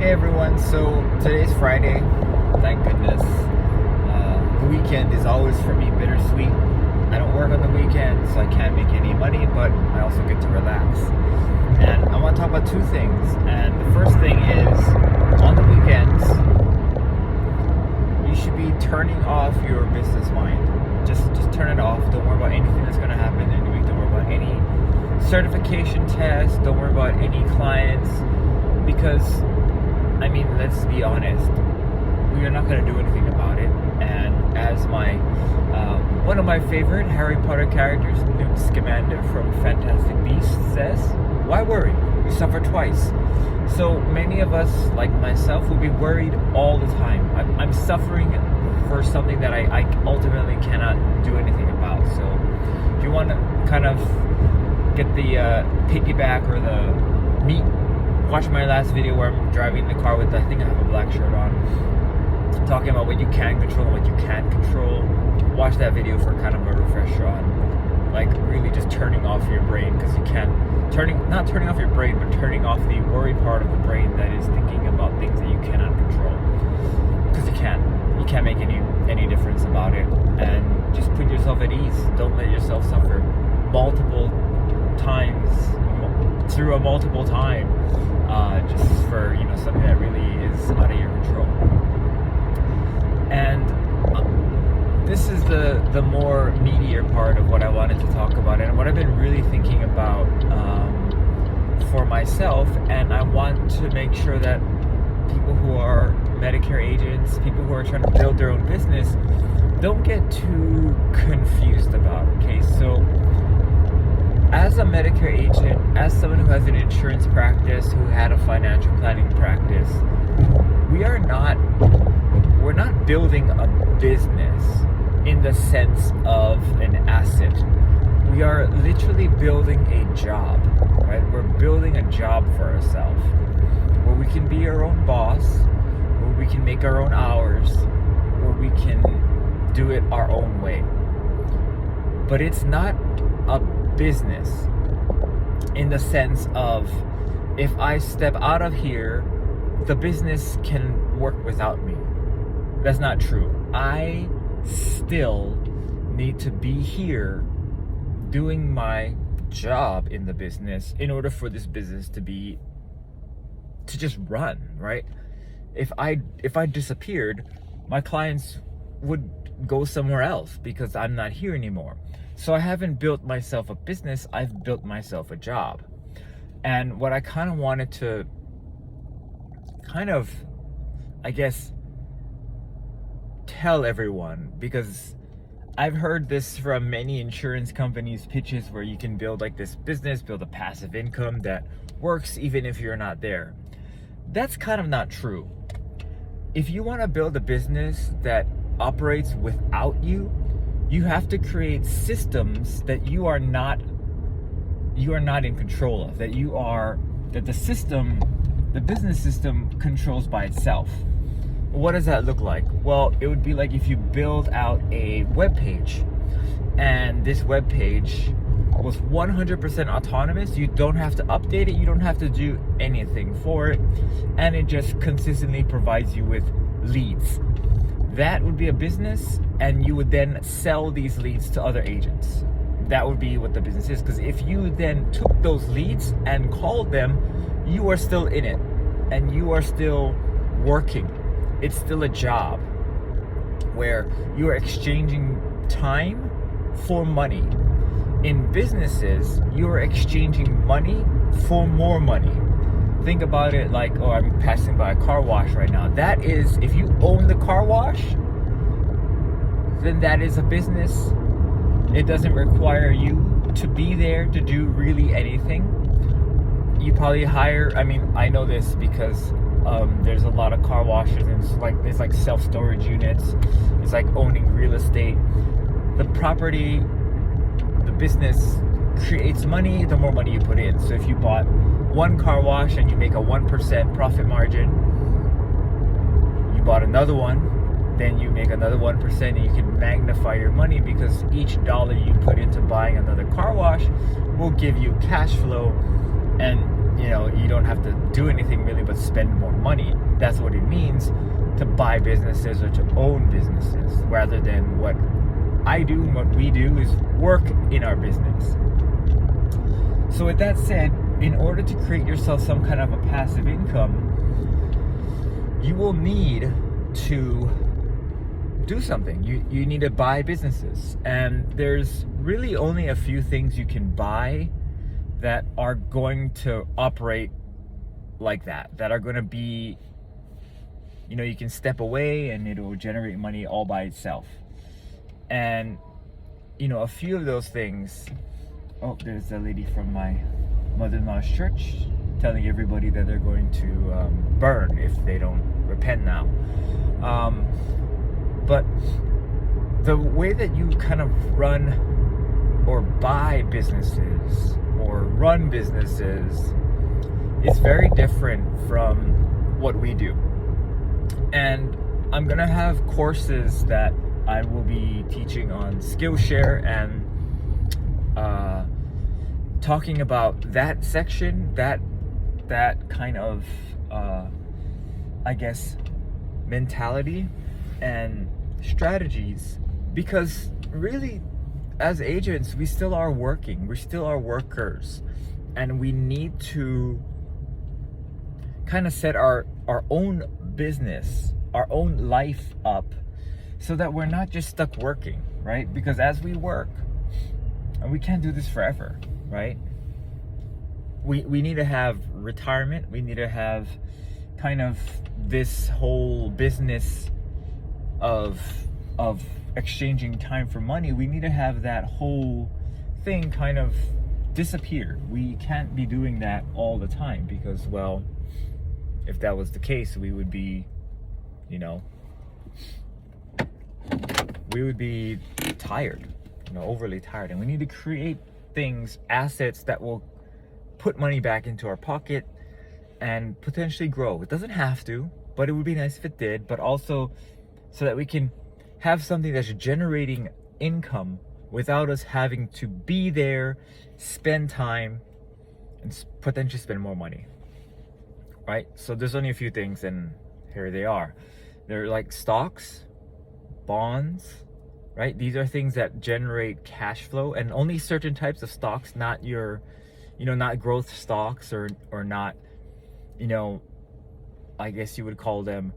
Hey everyone, so today's Friday. Thank goodness. The weekend is always for me bittersweet. I don't work on the weekend, so I can't make any money, but I also get to relax. And I want to talk about two things. And the first thing is, on the weekends, you should be turning off your business mind. Just turn it off. Don't worry about anything that's going to happen in the week. Don't worry about any certification tests. Don't worry about any clients. Because I mean, let's be honest, we are not going to do anything about it. And as one of my favorite Harry Potter characters, Newt Scamander from Fantastic Beasts, says, why worry? You suffer twice. So many of us, like myself, will be worried all the time. I'm suffering for something that I ultimately cannot do anything about. So if you want to kind of get the piggyback or the meat, watch my last video where I'm driving the car with, I think I have a black shirt on, talking about what you can control and what you can't control. Watch that video for kind of a refresher on, like, really just turning off your brain, because you can't, not turning off your brain, but turning off the worry part of the brain that is thinking about things that you cannot control, because you can't make any difference about it. And just put yourself at ease. Don't let yourself suffer multiple times through a multiple time, just for something that really is out of your control. And this is the more meatier part of what I wanted to talk about, and what I've been really thinking about for myself. And I want to make sure that people who are Medicare agents, people who are trying to build their own business, don't get too confused about it. Okay, so as a Medicare agent, as someone who has an insurance practice, who had a financial planning practice, we're not building a business in the sense of an asset. We are literally building a job, right? We're building a job for ourselves, where we can be our own boss, where we can make our own hours, where we can do it our own way. But it's not a business in the sense of, if I step out of here, the business can work without me. That's not true. I still need to be here doing my job in the business in order for this business to just run, right? If I disappeared, my clients would go somewhere else because I'm not here anymore. So I haven't built myself a business, I've built myself a job. And what I kind of wanted to tell everyone, because I've heard this from many insurance companies' pitches, where you can build like this business, build a passive income that works even if you're not there. That's kind of not true. If you want to build a business that operates without you, you have to create systems that you are not in control of, that the business system controls by itself. What does that look like? Well, it would be like if you build out a web page, and this web page was 100% autonomous. You don't have to update it, you don't have to do anything for it, and it just consistently provides you with leads. That would be a business, and you would then sell these leads to other agents. That would be what the business is. Because if you then took those leads and called them, you are still in it, and you are still working. It's still a job where you are exchanging time for money. In businesses, you are exchanging money for more money. Think about it like, oh, I'm passing by a car wash right now. That is, if you own the car wash, then that is a business. It doesn't require you to be there to do really anything. You probably hire, I know this because there's a lot of car washes, and there's like self-storage units. It's like owning real estate. The property, the business creates money the more money you put in. So if you bought one car wash and you make a 1% profit margin, you bought another one, then you make another 1%, and you can magnify your money, because each dollar you put into buying another car wash will give you cash flow. And you don't have to do anything really but spend more money. That's what it means to buy businesses or to own businesses, rather than what I do and what we do is work in our business. So with that said, in order to create yourself some kind of a passive income, you will need to do something. You need to buy businesses, and there's really only a few things you can buy that are going to operate like that are going to be, you can step away and it will generate money all by itself. And a few of those things. Oh, there's a lady from my mother-in-law's church telling everybody that they're going to burn if they don't repent now. But the way that you kind of run or buy businesses or run businesses is very different from what we do. And I'm gonna have courses that I will be teaching on Skillshare and talking about that section, that kind of I guess mentality and strategies, because really as agents we still are working, we still are workers, and we need to kind of set our own business, our own life up, so that we're not just stuck working, right? Because as we work, and we can't do this forever, right? We need to have retirement. We need to have kind of this whole business of exchanging time for money. We need to have that whole thing kind of disappear. We can't be doing that all the time, because, well, if that was the case, we would be, we would be tired, overly tired. And we need to create things, assets that will put money back into our pocket and potentially grow. It doesn't have to, but it would be nice if it did. But also so that we can have something that's generating income without us having to be there, spend time, and potentially spend more money, right? So there's only a few things, and here they are. They're like stocks, bonds, right? These are things that generate cash flow, and only certain types of stocks, not your, not growth stocks, or not, I guess you would call them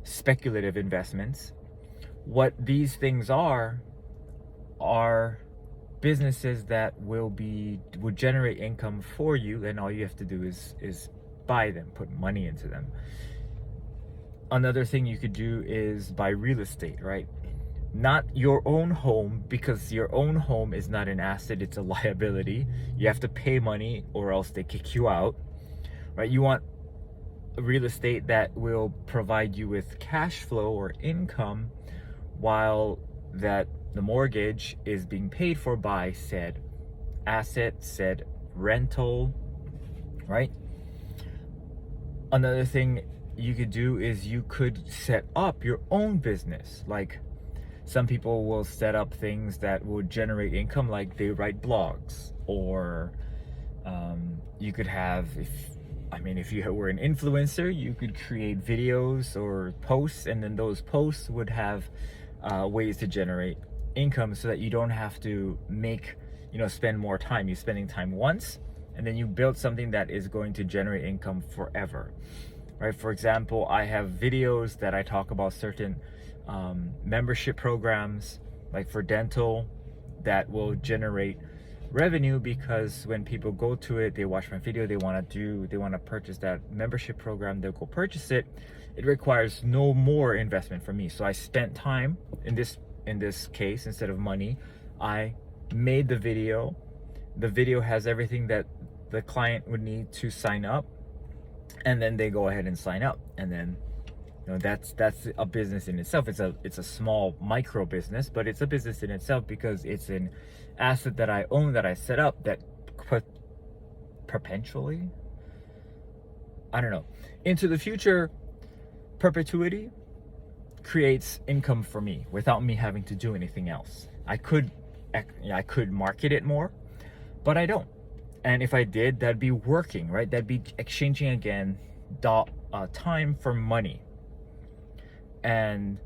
speculative investments. What these things are businesses that would generate income for you, and all you have to do is buy them, put money into them. Another thing you could do is buy real estate, right? Not your own home, because your own home is not an asset, it's a liability. You have to pay money or else they kick you out, right? You want real estate that will provide you with cash flow or income while the mortgage is being paid for by said asset, said rental, right? Another thing you could do is you could set up your own business. Like, some people will set up things that would generate income, like they write blogs, or you could have, if you were an influencer, you could create videos or posts, and then those posts would have ways to generate income, so that you don't have to spend more time. You're spending time once, and then you build something that is going to generate income forever, right? For example, I have videos that I talk about certain membership programs, like for dental, that will generate revenue, because when people go to it, they watch my video, they want to purchase that membership program, they'll go purchase it. It requires no more investment from me. So I spent time in this case. Instead of money, I made the video. The video has everything that the client would need to sign up, and then they go ahead and sign up, and then that's a business in itself. It's a small micro business, but it's a business in itself, because it's an asset that I own, that I set up, that perpetually, I don't know, into the future, perpetuity creates income for me without me having to do anything else. I could market it more, but I don't. And if I did, that'd be working, right? That'd be exchanging again time for money. And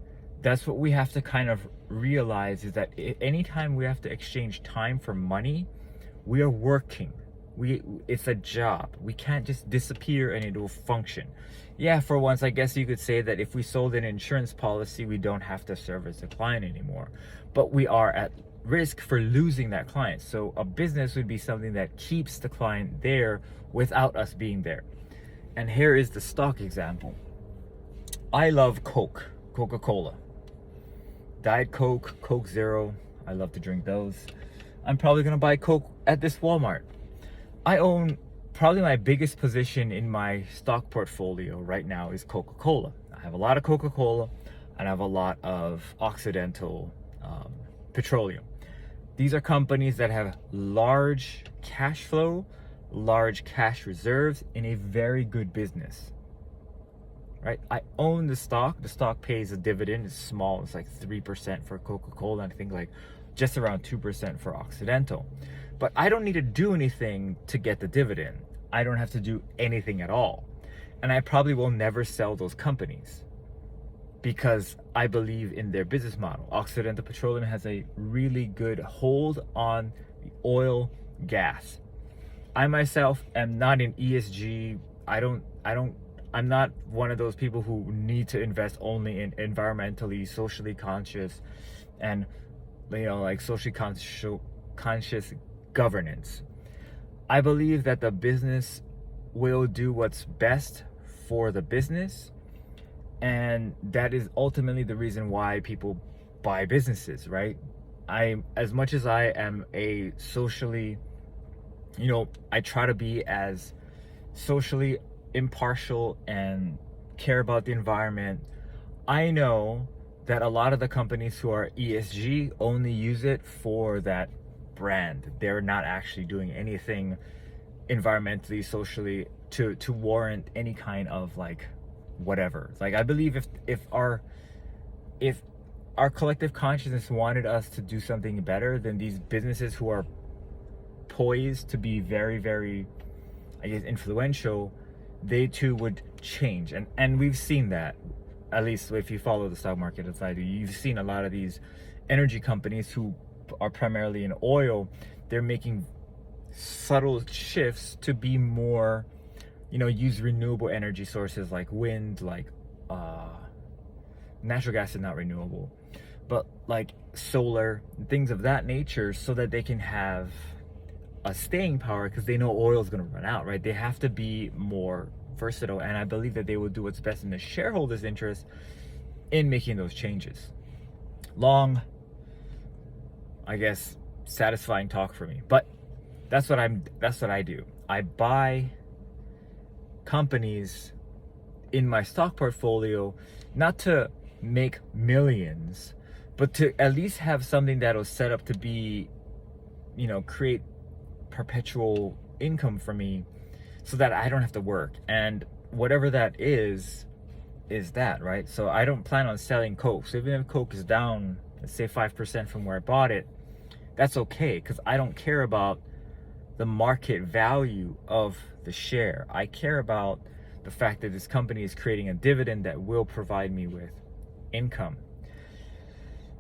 that's what we have to kind of realize, is that anytime we have to exchange time for money, we are working. It's a job. We can't just disappear and it will function. Yeah, for once, I guess you could say that if we sold an insurance policy, we don't have to service the client anymore. But we are at risk for losing that client. So a business would be something that keeps the client there without us being there. And here is the stock example. I love Coca-Cola. Diet Coke, Coke Zero. I love to drink those. I'm probably gonna buy Coke at this Walmart. I own probably my biggest position in my stock portfolio right now is Coca-Cola. I have a lot of Coca-Cola and I have a lot of Occidental Petroleum. These are companies that have large cash flow, large cash reserves in a very good business. Right? I own the stock. The stock pays a dividend. It's small. It's like 3% for Coca-Cola, and I think like just around 2% for Occidental. But I don't need to do anything to get the dividend. I don't have to do anything at all. And I probably will never sell those companies because I believe in their business model. Occidental Petroleum has a really good hold on the oil, gas. I myself am not in ESG. I'm not one of those people who need to invest only in environmentally, socially conscious, and like socially conscious governance. I believe that the business will do what's best for the business, and that is ultimately the reason why people buy businesses, right? As much as I am a socially, I try to be as socially impartial and care about the environment. I know that a lot of the companies who are ESG only use it for that brand. They're not actually doing anything environmentally, socially to warrant any kind of like whatever. Like, I believe if our collective consciousness wanted us to do something better, then these businesses who are poised to be very, very, I guess, influential, they too would change. And we've seen that, at least if you follow the stock market as I do. You've seen a lot of these energy companies who are primarily in oil. They're making subtle shifts to be more, use renewable energy sources like wind, like natural gas is not renewable, but like solar, things of that nature, so that they can have a staying power, because they know oil is going to run out, right? They have to be more versatile, and I believe that they will do what's best in the shareholders' interest in making those changes. Long, I guess, satisfying talk for me, but that's what I do. I buy companies in my stock portfolio, not to make millions, but to at least have something that'll set up to be, create perpetual income for me, so that I don't have to work. And whatever that is that, right? So I don't plan on selling Coke. So even if Coke is down, let's say 5% from where I bought it, that's okay, because I don't care about the market value of the share. I care about the fact that this company is creating a dividend that will provide me with income.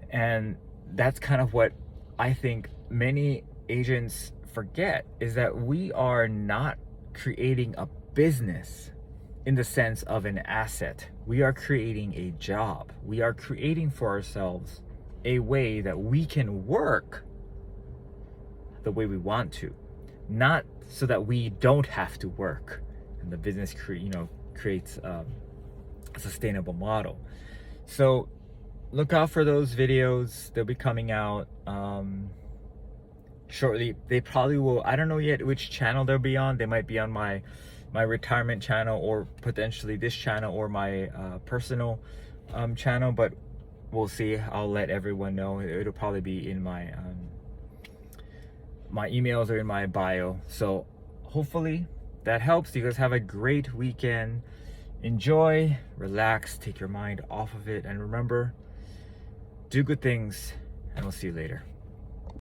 And that's kind of what I think many agents forget, is that we are not creating a business in the sense of an asset. We are creating a job. We are creating for ourselves a way that we can work the way we want to, not so that we don't have to work, and the business creates a sustainable model. So look out for those videos. They'll be coming out shortly. They probably will. I don't know yet which channel they'll be on. They might be on my retirement channel, or potentially this channel, or my personal channel, but we'll see. I'll let everyone know. It'll probably be in my my emails or in my bio. So hopefully that helps. You guys have a great weekend. Enjoy, relax, take your mind off of it, and remember, do good things, and we'll see you later.